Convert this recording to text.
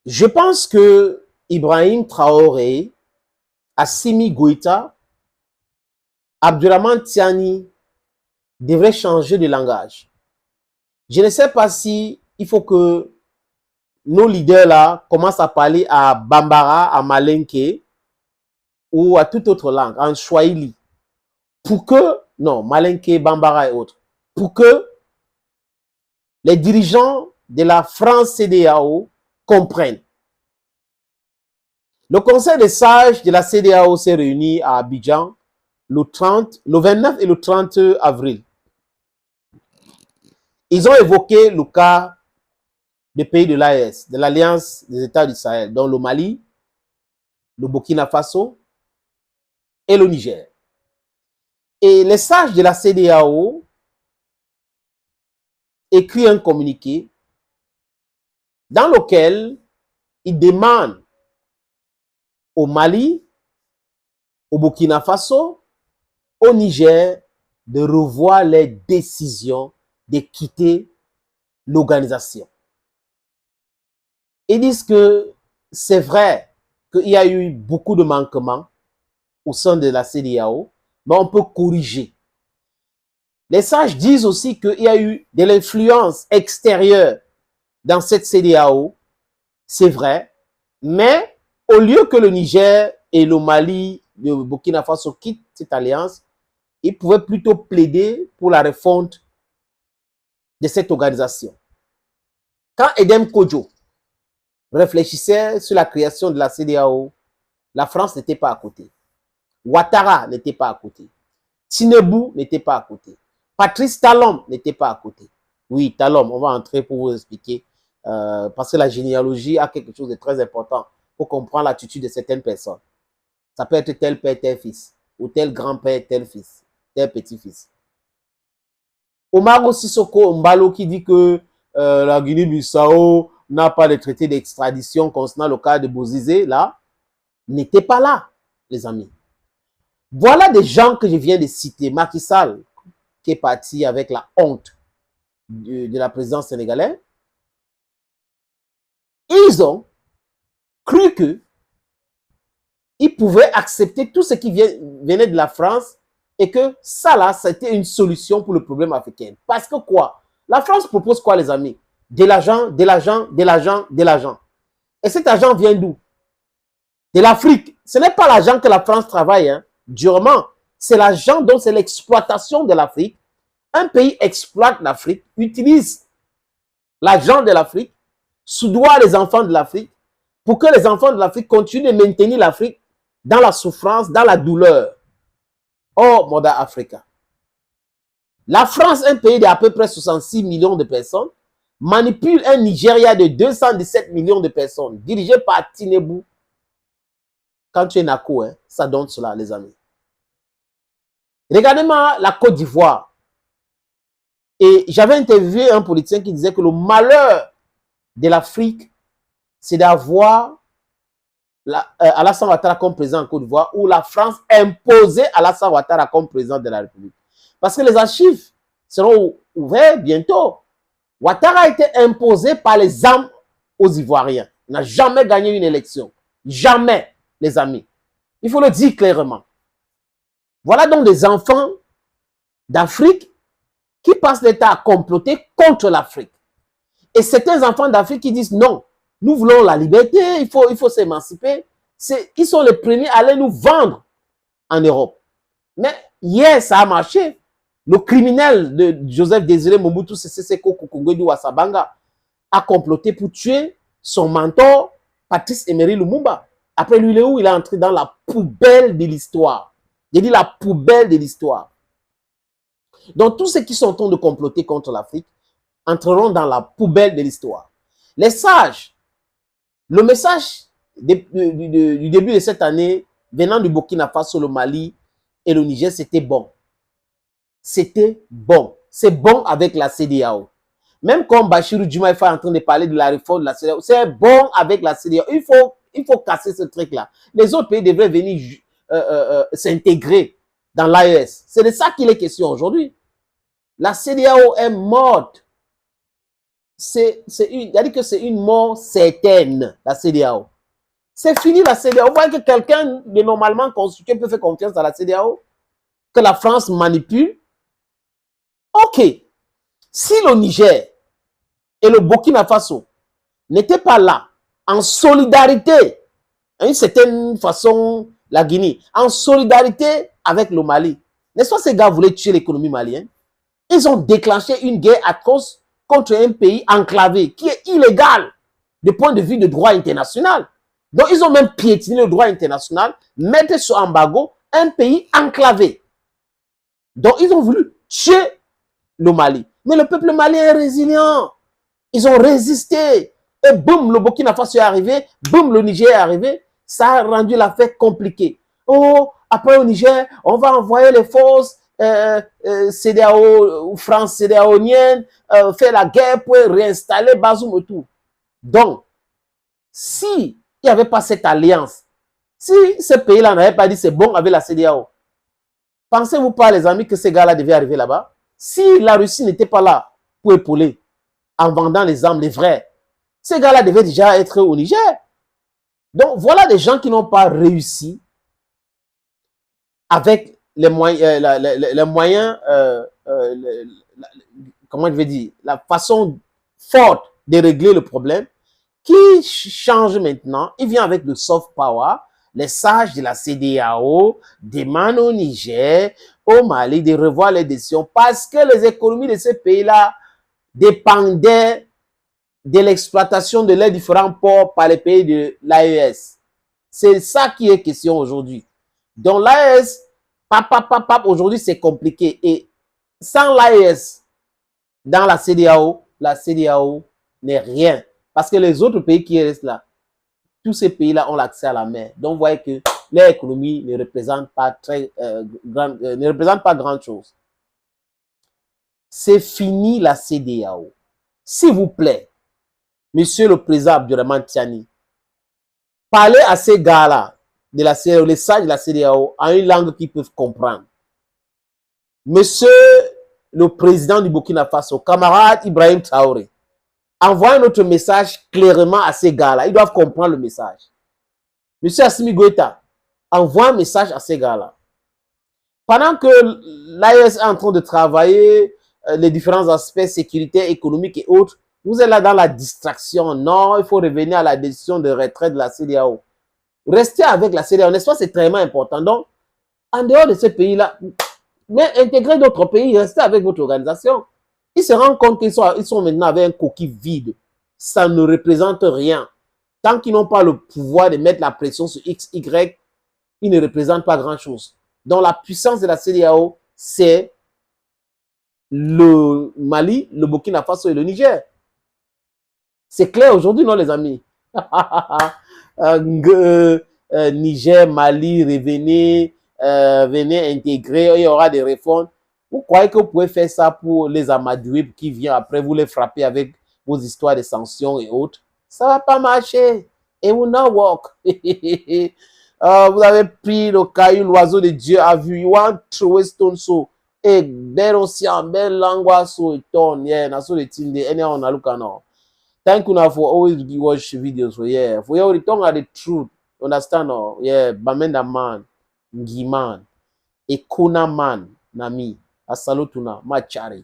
Je pense que Ibrahim Traoré, Assimi Goïta, Abdurrahman Tiani devraient changer de langage. Je ne sais pas si il faut que nos leaders là commencent à parler à Bambara, à Malinké ou à toute autre langue, en Swahili, pour que, non, Malinké, Bambara et autres, pour que les dirigeants de la France CEDEAO comprennent. Le conseil des sages de la CEDEAO s'est réuni à Abidjan le 29 et le 30 avril. Ils ont évoqué le cas des pays de l'AES, de l'Alliance des États du Sahel, dont le Mali, le Burkina Faso et le Niger. Et les sages de la CEDEAO écrivent un communiqué dans lequel ils demandent au Mali, au Burkina Faso, au Niger, de revoir les décisions de quitter l'organisation. Ils disent que c'est vrai qu'il y a eu beaucoup de manquements au sein de la CEDEAO, mais on peut corriger. Les sages disent aussi qu'il y a eu de l'influence extérieure dans cette CEDEAO, c'est vrai, mais au lieu que le Niger et le Mali, le Burkina Faso quittent cette alliance, ils pouvaient plutôt plaider pour la refonte de cette organisation. Quand Edem Kodjo réfléchissait sur la création de la CEDEAO, la France n'était pas à côté. Ouattara n'était pas à côté. Tinubu n'était pas à côté. Patrice Talon n'était pas à côté. Oui, Talon, on va entrer pour vous expliquer, parce que la généalogie a quelque chose de très important pour comprendre l'attitude de certaines personnes. Ça peut être tel père, tel fils, ou tel grand-père, tel fils, tel petit-fils. Omaro Sissoko Mbalo qui dit que la Guinée-Bissau n'a pas de traité d'extradition concernant le cas de Bozizé, là, n'était pas là, les amis. Voilà des gens que je viens de citer. Macky Sall, qui est parti avec la honte de la présidence sénégalaise. Ils ont cru qu'ils pouvaient accepter tout ce qui venait de la France et que ça, là, c'était une solution pour le problème africain. Parce que quoi? La France propose quoi, les amis? De l'argent, de l'argent, de l'argent, de l'argent. Et cet argent vient d'où? De l'Afrique. Ce n'est pas l'argent que la France travaille, hein, durement. C'est l'argent dont c'est l'exploitation de l'Afrique. Un pays exploite l'Afrique, utilise l'argent de l'Afrique, soudoie les enfants de l'Afrique, pour que les enfants de l'Afrique continuent de maintenir l'Afrique dans la souffrance, dans la douleur. Oh, Moda Africa. La France, un pays d'à peu près 66 millions de personnes, manipule un Nigeria de 217 millions de personnes, dirigé par Tinubu. Quand tu es Nako, hein, ça donne cela, les amis. Regardez-moi la Côte d'Ivoire. Et j'avais interviewé un politicien qui disait que le malheur de l'Afrique, c'est d'avoir Alassane Ouattara comme président en Côte d'Ivoire, où la France imposait Alassane Ouattara comme président de la République. Parce que les archives seront ouvertes bientôt. Ouattara a été imposé par les armes aux Ivoiriens. Il n'a jamais gagné une élection. Jamais, les amis. Il faut le dire clairement. Voilà donc des enfants d'Afrique qui passent l'État à comploter contre l'Afrique. Et certains enfants d'Afrique qui disent non, nous voulons la liberté, il faut s'émanciper. Ils sont les premiers à aller nous vendre en Europe. Mais hier, ça a marché. Le criminel de Joseph Désiré Mobutu Sese Seko Kukunguedu Wasabanga a comploté pour tuer son mentor, Patrice Emery Lumumba. Après lui, il est entré dans la poubelle de l'histoire. J'ai dit la poubelle de l'histoire. Donc, tous ceux qui sont en train de comploter contre l'Afrique entreront dans la poubelle de l'histoire. Les sages, le message du début de cette année, venant du Burkina Faso, le Mali et le Niger, c'était bon. C'était bon. C'est bon avec la CEDEAO. Même comme Bachirou Diomaye est en train de parler de la réforme de la CEDEAO, c'est bon avec la CEDEAO. Il faut casser ce truc-là. Les autres pays devraient venir s'intégrer dans l'AES. C'est de ça qu'il est question aujourd'hui. La CEDEAO est morte. c'est-à-dire que c'est une mort certaine, la CEDEAO. C'est fini la CEDEAO. Vous voyez que quelqu'un de normalement constitué peut faire confiance à la CEDEAO, que la France manipule. Ok. Si le Niger et le Burkina Faso n'étaient pas là, en solidarité, d'une certaine façon, la Guinée, en solidarité avec le Mali, n'est-ce pas ces gars voulaient tuer l'économie malienne? Ils ont déclenché une guerre atroce contre un pays enclavé, qui est illégal du point de vue du droit international. Donc, ils ont même piétiné le droit international, mettre sous embargo un pays enclavé. Donc, ils ont voulu tuer le Mali. Mais le peuple malien est résilient. Ils ont résisté. Et boum, le Burkina Faso est arrivé. Boum, le Niger est arrivé. Ça a rendu l'affaire compliquée. Oh, après au Niger, on va envoyer les forces CEDEAO, France CEDEAOnienne, faire la guerre pour réinstaller Bazoum et tout. Donc, si il n'y avait pas cette alliance, si ce pays-là n'avait pas dit c'est bon avec la CEDEAO, pensez-vous pas, les amis, que ces gars-là devaient arriver là-bas? Si la Russie n'était pas là pour épauler en vendant les armes, les vrais, ces gars-là devaient déjà être au Niger. Donc, voilà des gens qui n'ont pas réussi avec les moyens, comment je vais dire, la façon forte de régler le problème, qui change maintenant. Il vient avec le soft power. Les sages de la CEDEAO demandent au Niger, au Mali, de revoir les décisions parce que les économies de ces pays-là dépendaient de l'exploitation de leurs différents ports par les pays de l'AES. C'est ça qui est question aujourd'hui. Donc l'AES, aujourd'hui c'est compliqué. Et sans l'AES, dans la CEDEAO n'est rien. Parce que les autres pays qui restent là, tous ces pays-là ont l'accès à la mer. Donc, vous voyez que leur économie ne représente pas ne représente pas grand-chose. C'est fini la CEDEAO. S'il vous plaît, Monsieur le Président Abdourahmane Tiani, parlez à ces gars-là, de la CEDEAO, les sages de la CEDEAO, en une langue qu'ils peuvent comprendre. Monsieur le Président du Burkina Faso, camarade Ibrahim Traoré, envoie notre message clairement à ces gars-là. Ils doivent comprendre le message. Monsieur Assimi Goïta, envoie un message à ces gars-là. Pendant que l'AES est en train de travailler les différents aspects sécuritaires, économiques et autres, vous êtes là dans la distraction. Non, il faut revenir à la décision de retrait de la CEDEAO. Restez avec la CEDEAO, n'est-ce pas? C'est très important. Donc, en dehors de ce pays-là, mais intégrez d'autres pays, restez avec votre organisation. Ils se rendent compte qu'ils sont maintenant avec un coquille vide. Ça ne représente rien. Tant qu'ils n'ont pas le pouvoir de mettre la pression sur X, Y, ils ne représentent pas grand-chose. Donc la puissance de la CEDEAO, c'est le Mali, le Burkina Faso et le Niger. C'est clair aujourd'hui, non les amis? Niger, Mali, venez intégrer, il y aura des réformes. Vous croyez que vous pouvez faire ça pour les amadoués qui viennent après vous les frapper avec vos histoires de sanctions et autres? Ça ne va pas marcher. It will not work. Vous avez pris le caillou, l'oiseau de Dieu a vu. You want throw a stone so. Et ben aussi en ben langua so et ton. Yeah, na so de tinde. Any on a look ano. Thank you now for always watch videos. So yeah, for you return at the truth. Understand? No? Yeah, Bamenda man, Ngiman, Ekuna man, Nami. Asalutuna, Machari.